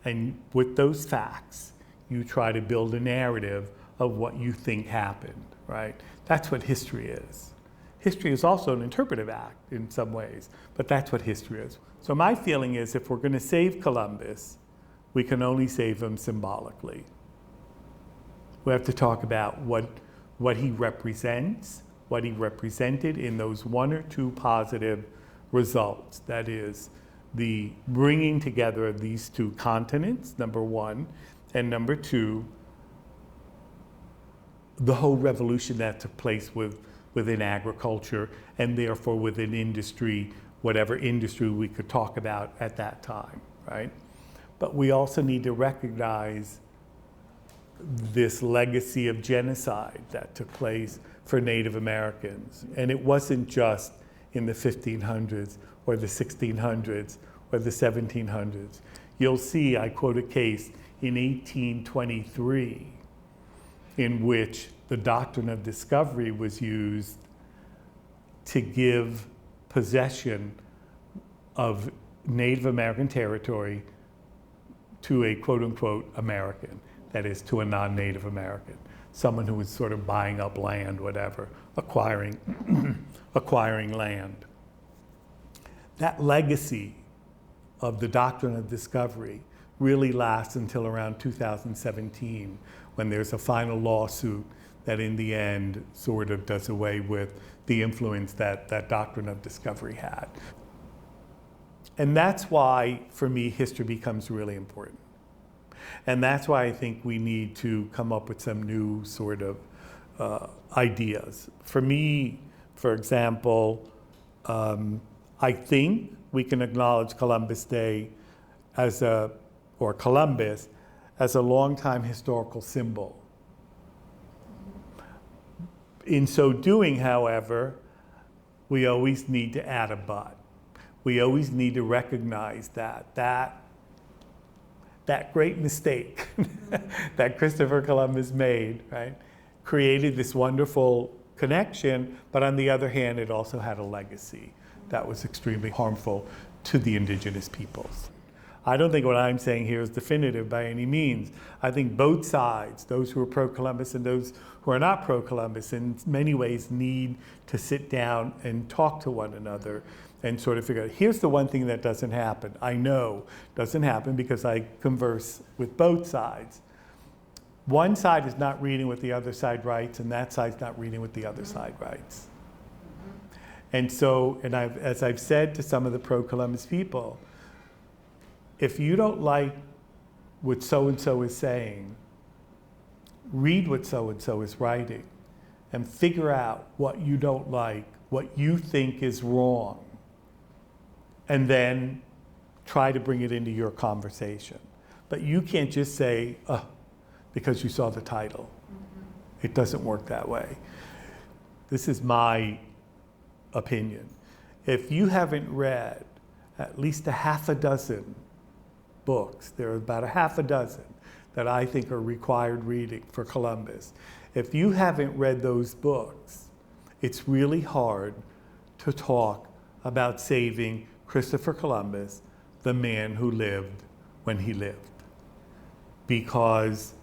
and with those facts, you try to build a narrative of what you think happened, right? That's what history is. History is also an interpretive act in some ways, but that's what history is. So my feeling is if we're going to save Columbus, we can only save him symbolically. We have to talk about what he represents, what he represented in those one or two positive results. That is, the bringing together of these two continents, number one, and number two, the whole revolution that took place within agriculture, and therefore within industry, whatever industry we could talk about at that time, right? But we also need to recognize this legacy of genocide that took place for Native Americans. And it wasn't just in the 1500s or the 1600s or the 1700s. You'll see, I quote a case in 1823 in which the doctrine of discovery was used to give possession of Native American territory to a quote-unquote American, that is, to a non-Native American, someone who was sort of buying up land, whatever, acquiring land. That legacy of the doctrine of discovery really lasts until around 2017, when there's a final lawsuit that in the end sort of does away with the influence that that doctrine of discovery had. And that's why, for me, history becomes really important. And that's why I think we need to come up with some new sort of ideas. For me, for example, I think we can acknowledge Columbus Day or Columbus as a long-time historical symbol. In so doing, however, we always need to add a but. We always need to recognize that great mistake that Christopher Columbus made, right, created this wonderful connection, but on the other hand, it also had a legacy that was extremely harmful to the indigenous peoples. I don't think what I'm saying here is definitive by any means. I think both sides, those who are pro-Columbus and those who are not pro-Columbus, in many ways need to sit down and talk to one another and sort of figure out, here's the one thing that doesn't happen. I know doesn't happen because I converse with both sides. One side is not reading what the other side writes, and that side's not reading what the other side writes. And so, as I've said to some of the pro-Columbus people, if you don't like what so-and-so is saying, read what so-and-so is writing and figure out what you don't like, what you think is wrong, and then try to bring it into your conversation. But you can't just say, oh, because you saw the title. It doesn't work that way. This is my opinion. If you haven't read at least a half a dozen books, there are about a half a dozen that I think are required reading for Columbus. If you haven't read those books, it's really hard to talk about saving Christopher Columbus, the man who lived when he lived. Because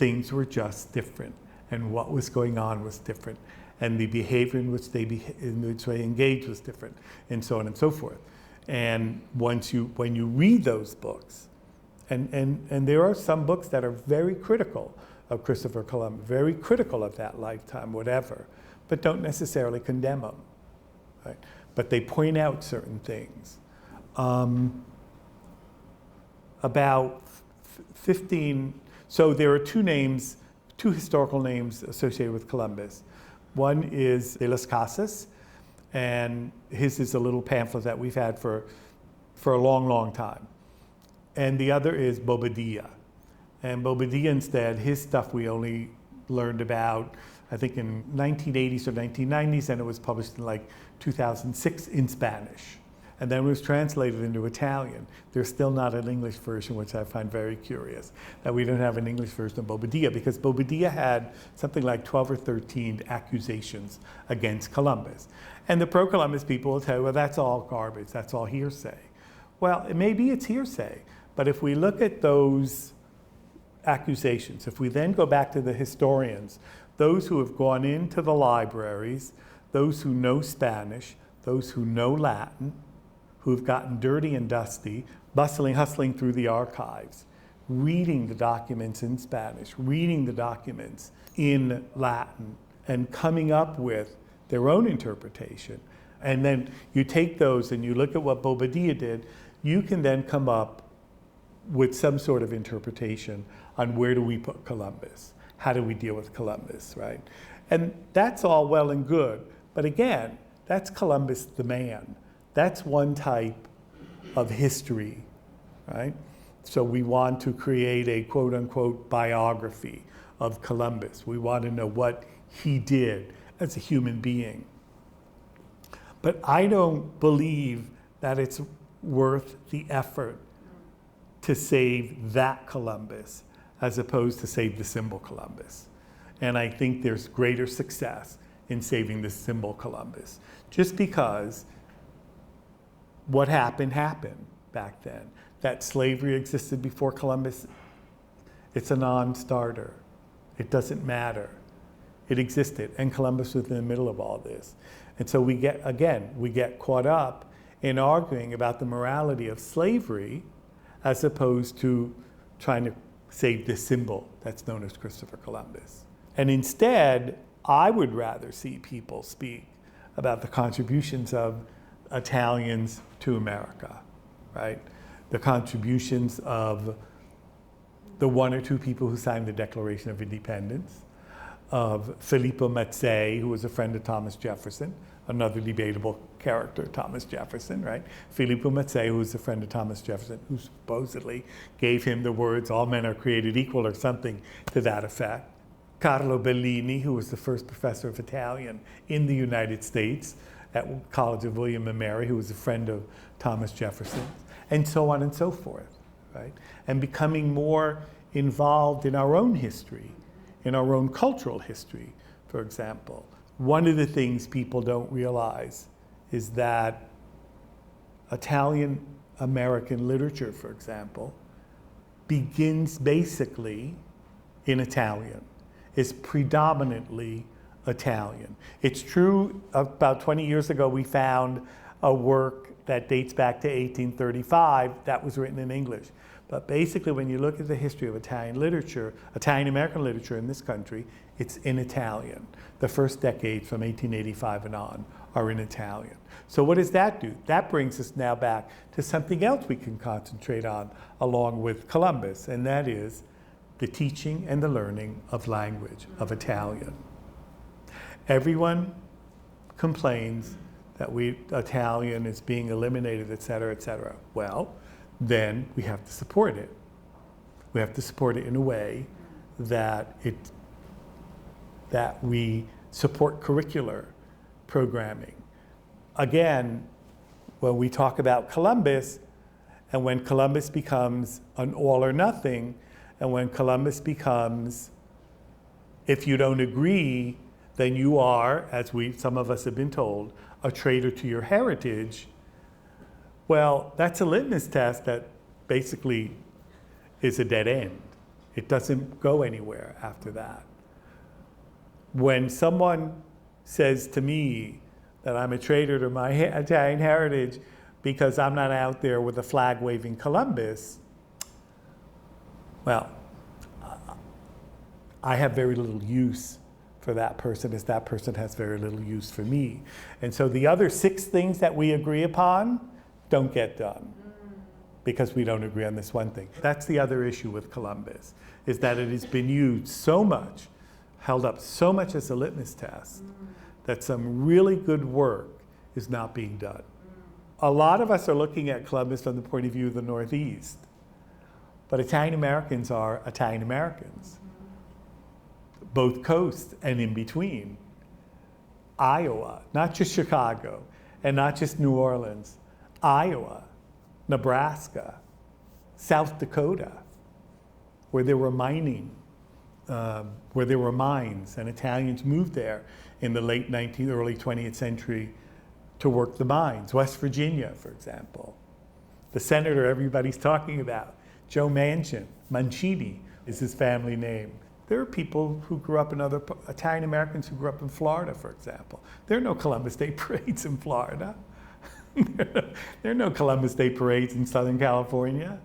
things were just different, and what was going on was different, and the behavior in which they engaged was different, and so on and so forth. And when you read those books, and there are some books that are very critical of Christopher Columbus, very critical of that lifetime, whatever, but don't necessarily condemn him, right? But they point out certain things. About 15, so there are two historical names associated with Columbus. One is De las Casas, and his is a little pamphlet that we've had for a long, long time. And the other is Bobadilla. And Bobadilla instead, his stuff we only learned about, I think in 1980s or 1990s, and it was published in like 2006 in Spanish. And then it was translated into Italian. There's still not an English version, which I find very curious, that we don't have an English version of Bobadilla, because Bobadilla had something like 12 or 13 accusations against Columbus. And the pro-Columbus people will tell you, well, that's all garbage, that's all hearsay. Well, maybe it's hearsay, but if we look at those accusations, if we then go back to the historians, those who have gone into the libraries, those who know Spanish, those who know Latin, who've gotten dirty and dusty, hustling through the archives, reading the documents in Spanish, reading the documents in Latin, and coming up with their own interpretation. And then you take those and you look at what Bobadilla did, you can then come up with some sort of interpretation on where do we put Columbus? How do we deal with Columbus, right? And that's all well and good, but again, that's Columbus the man. That's one type of history, right? So we want to create a quote unquote biography of Columbus. We want to know what he did as a human being. But I don't believe that it's worth the effort to save that Columbus as opposed to save the symbol Columbus. And I think there's greater success in saving the symbol Columbus, just because what happened back then. That slavery existed before Columbus, it's a non-starter. It doesn't matter. It existed, and Columbus was in the middle of all this. And so we get caught up in arguing about the morality of slavery as opposed to trying to save this symbol that's known as Christopher Columbus. And instead, I would rather see people speak about the contributions of Italians to America, right? The contributions of the one or two people who signed the Declaration of Independence, of Filippo Mazzei, who was a friend of Thomas Jefferson, another debatable character, Thomas Jefferson, right? Filippo Mazzei, who was a friend of Thomas Jefferson, who supposedly gave him the words, all men are created equal, or something to that effect. Carlo Bellini, who was the first professor of Italian in the United States at College of William and Mary, who was a friend of Thomas Jefferson, and so on and so forth, right? And becoming more involved in our own history, in our own cultural history, for example. One of the things people don't realize is that Italian American literature, for example, begins basically in Italian, is predominantly Italian. It's true, about 20 years ago, we found a work that dates back to 1835 that was written in English. But basically, when you look at the history of Italian literature, Italian American literature in this country, it's in Italian. The first decades from 1885 and on are in Italian. So what does that do? That brings us now back to something else we can concentrate on along with Columbus, and that is the teaching and the learning of language, of Italian. Everyone complains that Italian is being eliminated, et cetera, et cetera. Well, then we have to support it. We have to support it in a way that we support curricular programming. Again, when we talk about Columbus, and when Columbus becomes an all or nothing, and when Columbus becomes, if you don't agree, then you are, as some of us have been told, a traitor to your heritage. Well, that's a litmus test that basically is a dead end, It doesn't go anywhere after that. When someone says to me that I'm a traitor to my Italian heritage because I'm not out there with a flag waving Columbus, well, I have very little use for that person, as that person has very little use for me. And so the other 6 things that we agree upon don't get done because we don't agree on this one thing. That's the other issue with Columbus, is that it has been used so much, held up so much as a litmus test, that some really good work is not being done. A lot of us are looking at Columbus from the point of view of the Northeast, but Italian Americans are Italian Americans, both coasts and in between. Iowa, not just Chicago, and not just New Orleans, Iowa, Nebraska, South Dakota, where there were mining, where there were mines, and Italians moved there in the late 19th, early 20th century to work the mines. West Virginia, for example. The senator everybody's talking about, Joe Mancini is his family name. There are people who grew up in Italian Americans who grew up in Florida, for example. There are no Columbus Day parades in Florida. There are no Columbus Day parades in Southern California.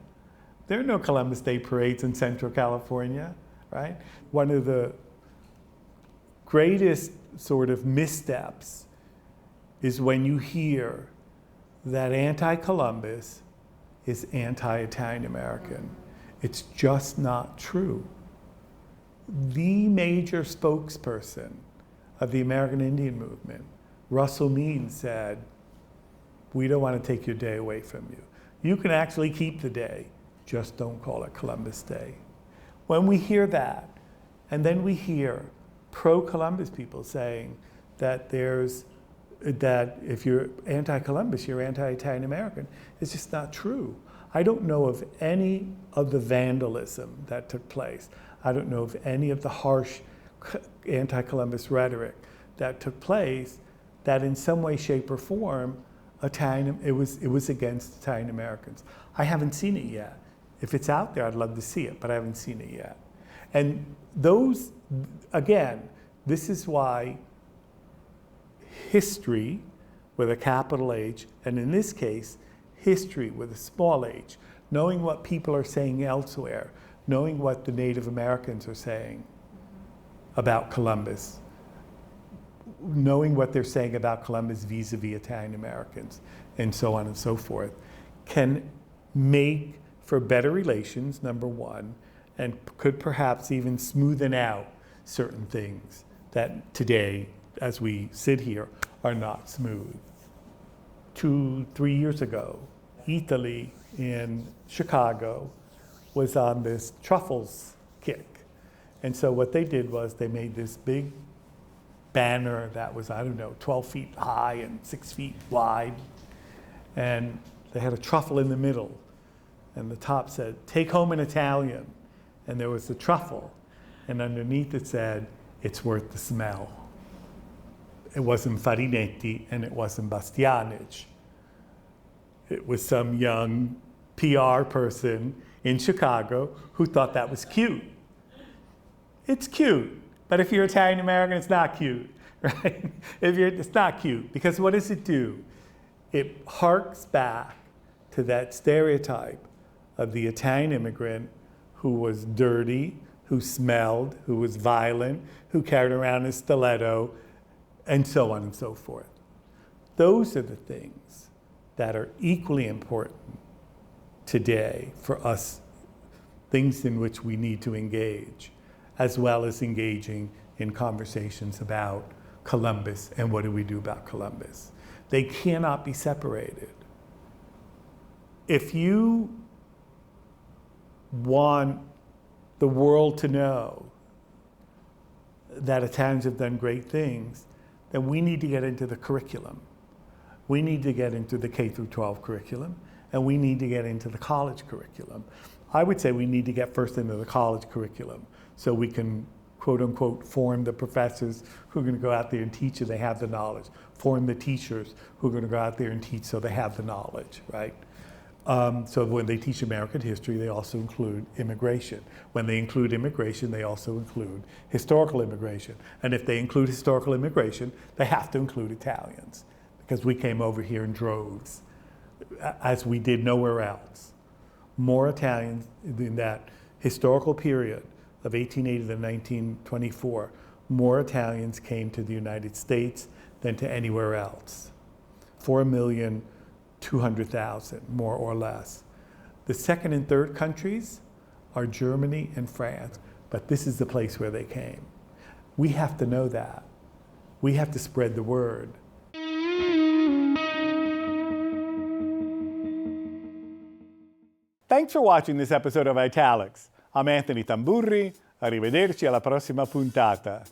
There are no Columbus Day parades in Central California, right? One of the greatest sort of missteps is when you hear that anti-Columbus is anti-Italian American. It's just not true. The major spokesperson of the American Indian movement, Russell Means, said, "We don't want to take your day away from you. You can actually keep the day, just don't call it Columbus Day." When we hear that, and then we hear pro-Columbus people saying that that if you're anti-Columbus, you're anti-Italian American, it's just not true. I don't know of any of the vandalism that took place. I don't know of any of the harsh anti-Columbus rhetoric that took place that in some way, shape, or form, it was against Italian Americans. I haven't seen it yet. If it's out there, I'd love to see it, but I haven't seen it yet. And those, again, this is why history with a capital H, and in this case, history with a small h, knowing what people are saying elsewhere, knowing what the Native Americans are saying about Columbus, knowing what they're saying about Columbus vis-a-vis Italian Americans, and so on and so forth, can make for better relations, number one, and could perhaps even smoothen out certain things that today, as we sit here, are not smooth. 2-3 years ago, Italy in Chicago was on this truffles kick. And so what they did was they made this big banner that was, 12 feet high and 6 feet wide. And they had a truffle in the middle. And the top said, "Take home an Italian." And there was the truffle. And underneath it said, "It's worth the smell." It wasn't Farinetti and it wasn't Bastianich. It was some young PR person in Chicago who thought that was cute. It's cute, but if you're Italian American, it's not cute, right? It's not cute, because what does it do? It harks back to that stereotype of the Italian immigrant who was dirty, who smelled, who was violent, who carried around a stiletto, and so on and so forth. Those are the things that are equally important today for us, things in which we need to engage, as well as engaging in conversations about Columbus and what do we do about Columbus. They cannot be separated. If you want the world to know that Italians have done great things, then we need to get into the curriculum. We need to get into the K through 12 curriculum, and we need to get into the college curriculum. I would say we need to get first into the college curriculum so we can, quote unquote, form the professors who are going to go out there and teach so they have the knowledge, form the teachers who are going to go out there and teach so they have the knowledge, right? So when they teach American history, they also include immigration. When they include immigration, they also include historical immigration. And if they include historical immigration, they have to include Italians, because we came over here in droves, as we did nowhere else. More Italians in that historical period of 1880 to 1924, more Italians came to the United States than to anywhere else. 4,200,000, more or less. The second and third countries are Germany and France, but this is the place where they came. We have to know that. We have to spread the word. Thanks for watching this episode of Italics. I'm Anthony Tamburri. Arrivederci alla prossima puntata.